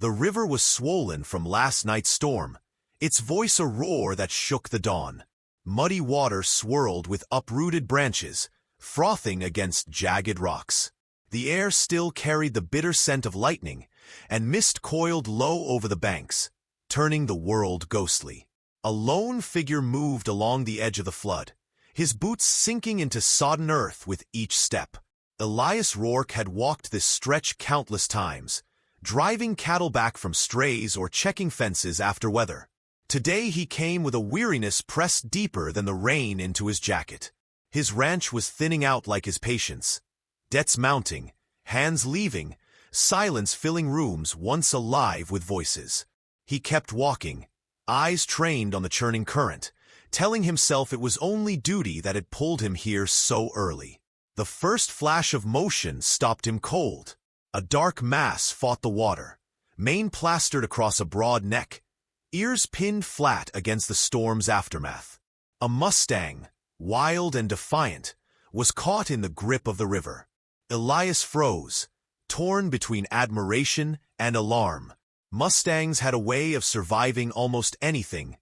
The river was swollen from last night's storm, its voice a roar that shook the dawn. Muddy water swirled with uprooted branches, frothing against jagged rocks. The air still carried the bitter scent of lightning, and mist coiled low over the banks, turning the world ghostly. A lone figure moved along the edge of the flood, his boots sinking into sodden earth with each step. Elias Rourke had walked this stretch countless times, driving cattle back from strays or checking fences after weather. Today he came with a weariness pressed deeper than the rain into his jacket. His ranch was thinning out like his patience. Debts mounting, hands leaving, silence filling rooms once alive with voices. He kept walking, eyes trained on the churning current, telling himself it was only duty that had pulled him here so early. The first flash of motion stopped him cold. A dark mass fought the water, mane plastered across a broad neck, ears pinned flat against the storm's aftermath. A Mustang, wild and defiant, was caught in the grip of the river. Elias froze, torn between admiration and alarm. Mustangs had a way of surviving almost anything,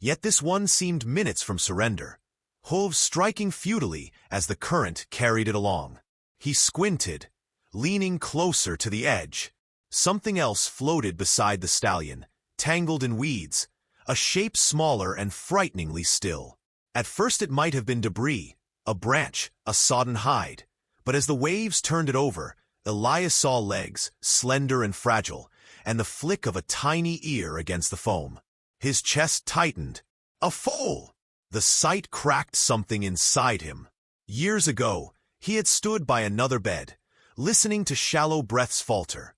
yet this one seemed minutes from surrender, hooves striking futilely as the current carried it along. He squinted, leaning closer to the edge. Something else floated beside the stallion, tangled in weeds, a shape smaller and frighteningly still. At first it might have been debris, a branch, a sodden hide, but as the waves turned it over, Elias saw legs, slender and fragile, and the flick of a tiny ear against the foam. His chest tightened. A foal! The sight cracked something inside him. Years ago, he had stood by another bed, listening to shallow breaths falter,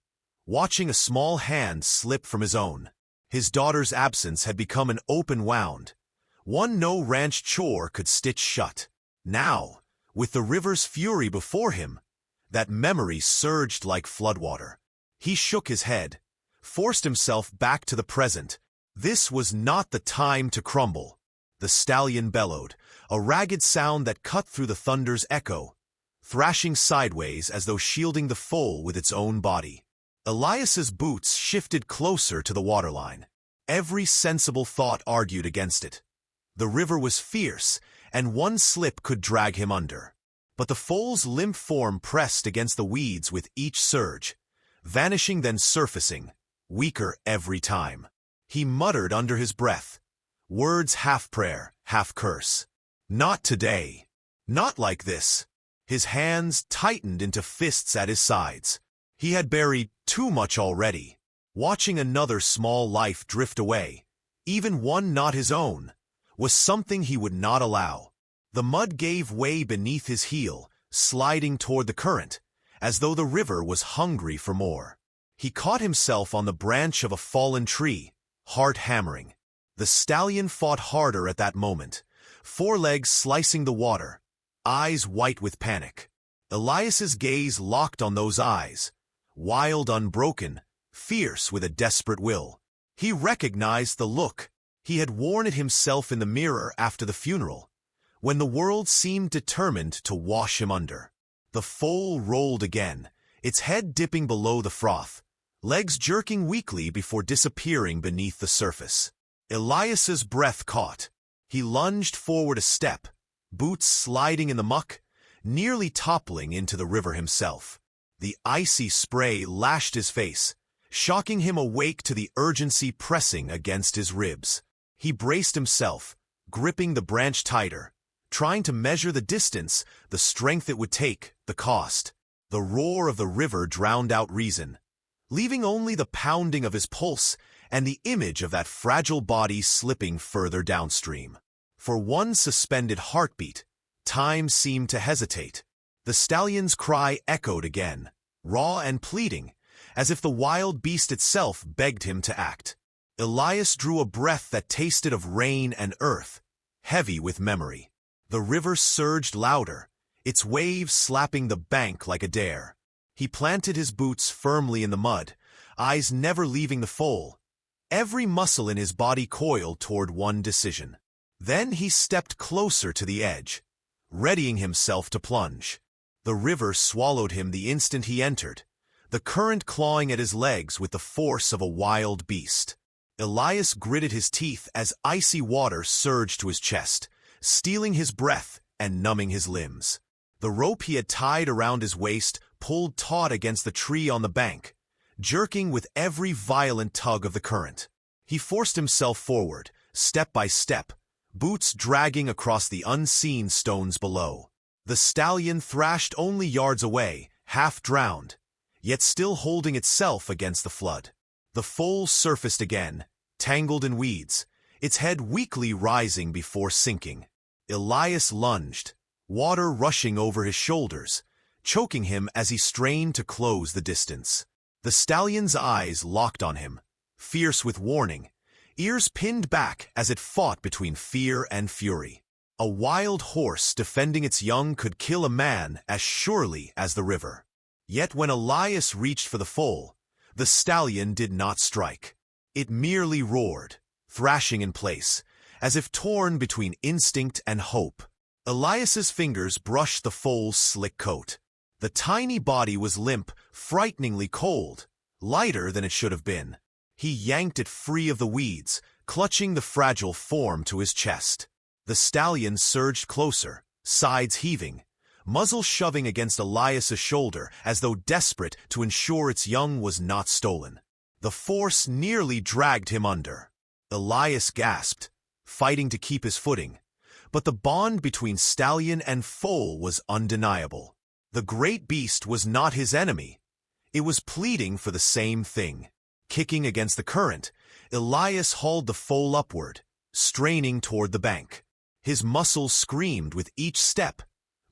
watching a small hand slip from his own. His daughter's absence had become an open wound, one no ranch chore could stitch shut. Now, with the river's fury before him, that memory surged like floodwater. He shook his head, forced himself back to the present. This was not the time to crumble. The stallion bellowed, a ragged sound that cut through the thunder's echo, thrashing sideways as though shielding the foal with its own body. Elias's boots shifted closer to the waterline. Every sensible thought argued against it. The river was fierce, and one slip could drag him under. But the foal's limp form pressed against the weeds with each surge, vanishing then surfacing, weaker every time. He muttered under his breath, words half prayer, half curse. Not today. Not like this. His hands tightened into fists at his sides. He had buried too much already. Watching another small life drift away, even one not his own, was something he would not allow. The mud gave way beneath his heel, sliding toward the current, as though the river was hungry for more. He caught himself on the branch of a fallen tree, heart hammering. The stallion fought harder at that moment, forelegs slicing the water, eyes white with panic. Elias's gaze locked on those eyes, wild, unbroken, fierce with a desperate will. He recognized the look. He had worn it himself in the mirror after the funeral, when the world seemed determined to wash him under. The foal rolled again, its head dipping below the froth, legs jerking weakly before disappearing beneath the surface. Elias's breath caught. He lunged forward a step, boots sliding in the muck, nearly toppling into the river himself. The icy spray lashed his face, shocking him awake to the urgency pressing against his ribs. He braced himself, gripping the branch tighter, trying to measure the distance, the strength it would take, the cost. The roar of the river drowned out reason, leaving only the pounding of his pulse and the image of that fragile body slipping further downstream. For one suspended heartbeat, time seemed to hesitate. The stallion's cry echoed again, raw and pleading, as if the wild beast itself begged him to act. Elias drew a breath that tasted of rain and earth, heavy with memory. The river surged louder, its waves slapping the bank like a dare. He planted his boots firmly in the mud, eyes never leaving the foal. Every muscle in his body coiled toward one decision. Then he stepped closer to the edge, readying himself to plunge. The river swallowed him the instant he entered, the current clawing at his legs with the force of a wild beast. Elias gritted his teeth as icy water surged to his chest, stealing his breath and numbing his limbs. The rope he had tied around his waist pulled taut against the tree on the bank, jerking with every violent tug of the current. He forced himself forward, step by step, boots dragging across the unseen stones below. The stallion thrashed only yards away, half drowned, yet still holding itself against the flood. The foal surfaced again, tangled in weeds, its head weakly rising before sinking. Elias lunged, water rushing over his shoulders, choking him as he strained to close the distance. The stallion's eyes locked on him, fierce with warning, ears pinned back as it fought between fear and fury. A wild horse defending its young could kill a man as surely as the river. Yet when Elias reached for the foal, the stallion did not strike. It merely roared, thrashing in place, as if torn between instinct and hope. Elias's fingers brushed the foal's slick coat. The tiny body was limp, frighteningly cold, lighter than it should have been. He yanked it free of the weeds, clutching the fragile form to his chest. The stallion surged closer, sides heaving, muzzle shoving against Elias's shoulder as though desperate to ensure its young was not stolen. The force nearly dragged him under. Elias gasped, fighting to keep his footing, but the bond between stallion and foal was undeniable. The great beast was not his enemy. It was pleading for the same thing. Kicking against the current, Elias hauled the foal upward, straining toward the bank. His muscles screamed with each step,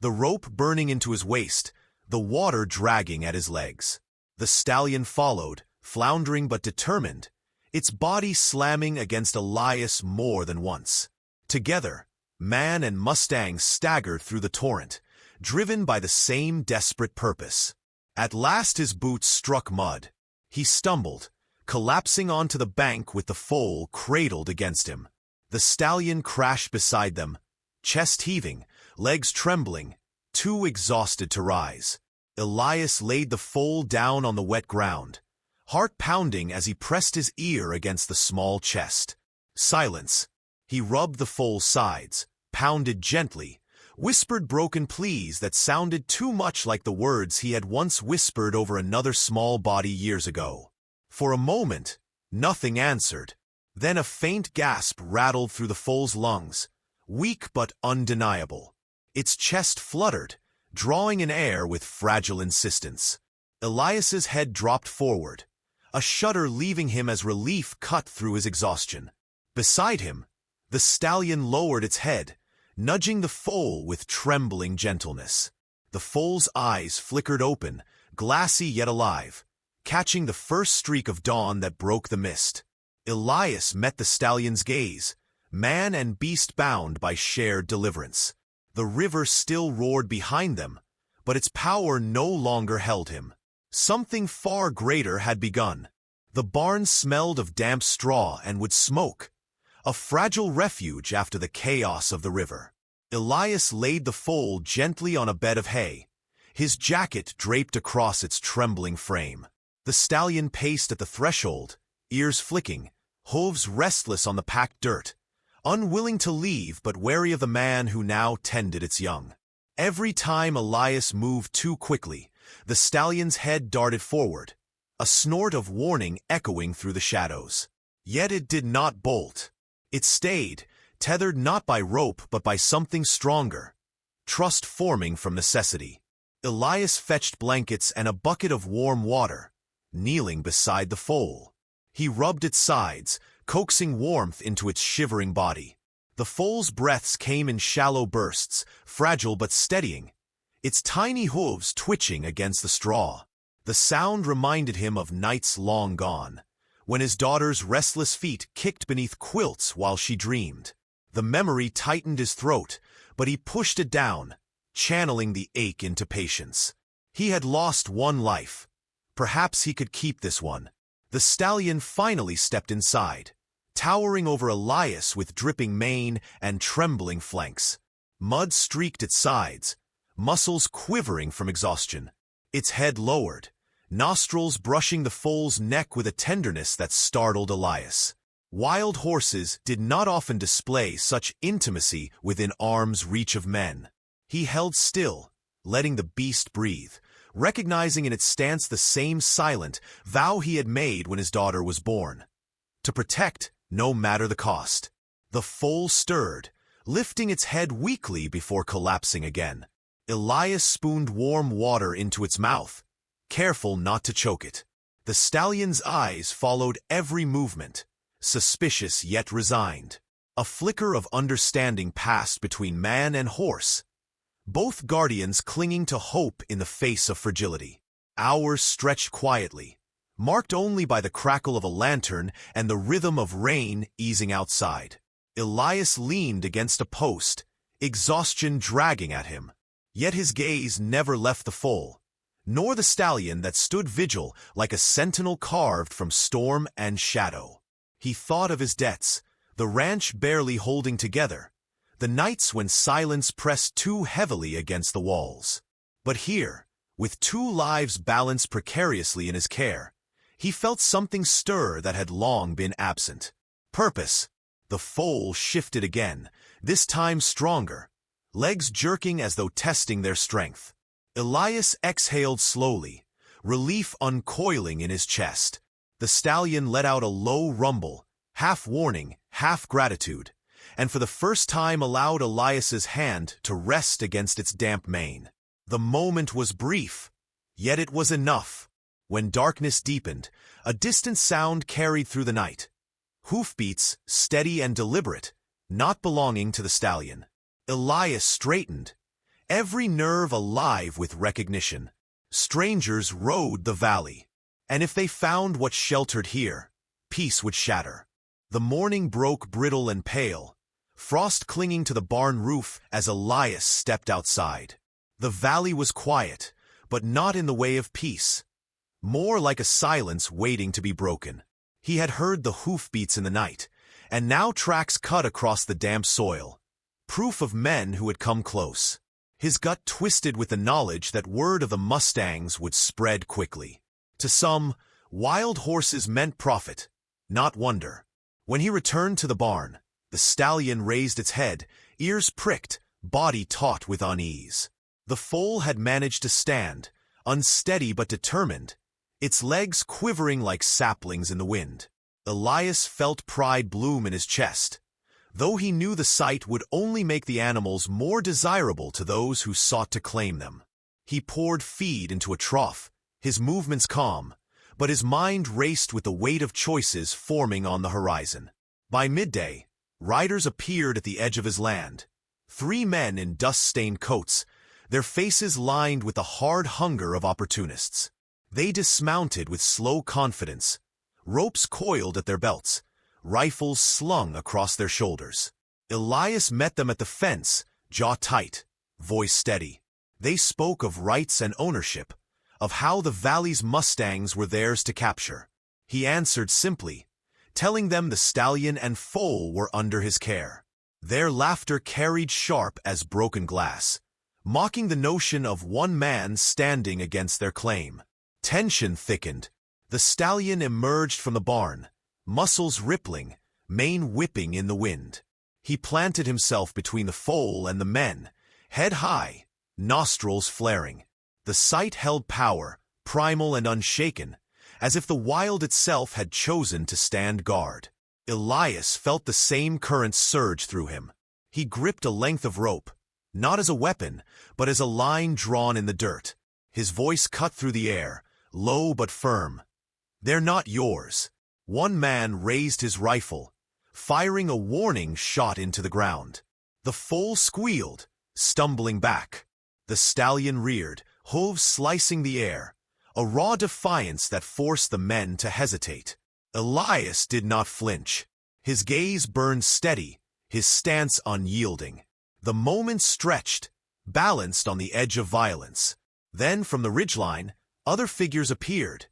the rope burning into his waist, the water dragging at his legs. The stallion followed, floundering but determined, its body slamming against Elias more than once. Together, man and Mustang staggered through the torrent, driven by the same desperate purpose. At last his boots struck mud. He stumbled, collapsing onto the bank with the foal cradled against him. The stallion crashed beside them, chest heaving, legs trembling, too exhausted to rise. Elias laid the foal down on the wet ground, heart pounding as he pressed his ear against the small chest. Silence. He rubbed the foal's sides, pounded gently, whispered broken pleas that sounded too much like the words he had once whispered over another small body years ago. For a moment, nothing answered. Then a faint gasp rattled through the foal's lungs, weak but undeniable. Its chest fluttered, drawing in air with fragile insistence. Elias's head dropped forward, a shudder leaving him as relief cut through his exhaustion. Beside him, the stallion lowered its head, nudging the foal with trembling gentleness. The foal's eyes flickered open, glassy yet alive, catching the first streak of dawn that broke the mist. Elias met the stallion's gaze, man and beast bound by shared deliverance. The river still roared behind them, but its power no longer held him. Something far greater had begun. The barn smelled of damp straw and would smoke, a fragile refuge after the chaos of the river. Elias laid the foal gently on a bed of hay, his jacket draped across its trembling frame. The stallion paced at the threshold, ears flicking, hooves restless on the packed dirt, unwilling to leave but wary of the man who now tended its young. Every time Elias moved too quickly, the stallion's head darted forward, a snort of warning echoing through the shadows. Yet it did not bolt. It stayed, tethered not by rope but by something stronger, trust forming from necessity. Elias fetched blankets and a bucket of warm water, kneeling beside the foal. He rubbed its sides, coaxing warmth into its shivering body. The foal's breaths came in shallow bursts, fragile but steadying, its tiny hooves twitching against the straw. The sound reminded him of nights long gone, when his daughter's restless feet kicked beneath quilts while she dreamed. The memory tightened his throat, but he pushed it down, channeling the ache into patience. He had lost one life. Perhaps he could keep this one. The stallion finally stepped inside, towering over Elias with dripping mane and trembling flanks. Mud streaked its sides, muscles quivering from exhaustion. Its head lowered, nostrils brushing the foal's neck with a tenderness that startled Elias. Wild horses did not often display such intimacy within arm's reach of men. He held still, letting the beast breathe, recognizing in its stance the same silent vow he had made when his daughter was born. To protect, no matter the cost. The foal stirred, lifting its head weakly before collapsing again. Elias spooned warm water into its mouth, careful not to choke it. The stallion's eyes followed every movement, suspicious yet resigned. A flicker of understanding passed between man and horse, both guardians clinging to hope in the face of fragility. Hours stretched quietly, marked only by the crackle of a lantern and the rhythm of rain easing outside. Elias leaned against a post, exhaustion dragging at him. Yet his gaze never left the foal, nor the stallion that stood vigil like a sentinel carved from storm and shadow. He thought of his debts, the ranch barely holding together, the nights when silence pressed too heavily against the walls. But here, with two lives balanced precariously in his care, he felt something stir that had long been absent. Purpose. The foal shifted again, this time stronger, legs jerking as though testing their strength. Elias exhaled slowly, relief uncoiling in his chest. The stallion let out a low rumble, half warning, half gratitude, and for the first time allowed Elias's hand to rest against its damp mane. The moment was brief, yet it was enough. When darkness deepened, a distant sound carried through the night. Hoofbeats, steady and deliberate, not belonging to the stallion. Elias straightened, every nerve alive with recognition. Strangers rode the valley, and if they found what sheltered here, peace would shatter. The morning broke brittle and pale, frost clinging to the barn roof as Elias stepped outside. The valley was quiet, but not in the way of peace. More like a silence waiting to be broken. He had heard the hoofbeats in the night, and now tracks cut across the damp soil, proof of men who had come close. His gut twisted with the knowledge that word of the Mustangs would spread quickly. To some, wild horses meant profit, not wonder. When he returned to the barn, the stallion raised its head, ears pricked, body taut with unease. The foal had managed to stand, unsteady but determined, its legs quivering like saplings in the wind. Elias felt pride bloom in his chest, though he knew the sight would only make the animals more desirable to those who sought to claim them. He poured feed into a trough, his movements calm, but his mind raced with the weight of choices forming on the horizon. By midday, riders appeared at the edge of his land. 3 men in dust-stained coats, their faces lined with the hard hunger of opportunists. They dismounted with slow confidence, ropes coiled at their belts, rifles slung across their shoulders. Elias met them at the fence, jaw tight, voice steady. They spoke of rights and ownership, of how the valley's Mustangs were theirs to capture. He answered simply, telling them the stallion and foal were under his care. Their laughter carried sharp as broken glass, mocking the notion of one man standing against their claim. Tension thickened. The stallion emerged from the barn, muscles rippling, mane whipping in the wind. He planted himself between the foal and the men, head high, nostrils flaring. The sight held power, primal and unshaken, as if the wild itself had chosen to stand guard. Elias felt the same current surge through him. He gripped a length of rope, not as a weapon, but as a line drawn in the dirt. His voice cut through the air, low but firm. "They're not yours." One man raised his rifle, firing a warning shot into the ground. The foal squealed, stumbling back. The stallion reared, hooves slicing the air, a raw defiance that forced the men to hesitate. Elias did not flinch. His gaze burned steady, his stance unyielding. The moment stretched, balanced on the edge of violence. Then, from the ridgeline, other figures appeared,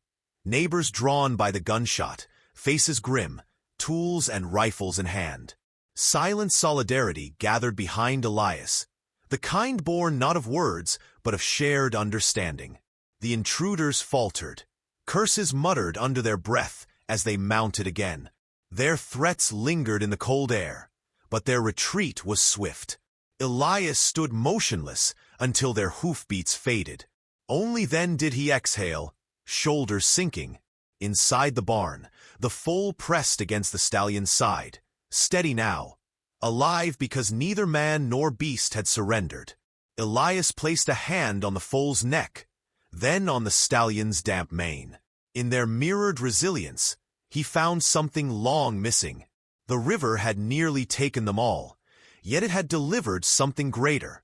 neighbors drawn by the gunshot, faces grim, tools and rifles in hand. Silent solidarity gathered behind Elias, the kind born not of words, but of shared understanding. The intruders faltered, curses muttered under their breath as they mounted again. Their threats lingered in the cold air, but their retreat was swift. Elias stood motionless until their hoofbeats faded. Only then did he exhale, shoulders sinking. Inside the barn, the foal pressed against the stallion's side, steady now, alive because neither man nor beast had surrendered. Elias placed a hand on the foal's neck, then on the stallion's damp mane. In their mirrored resilience, he found something long missing. The river had nearly taken them all, yet it had delivered something greater,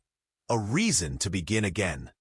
a reason to begin again.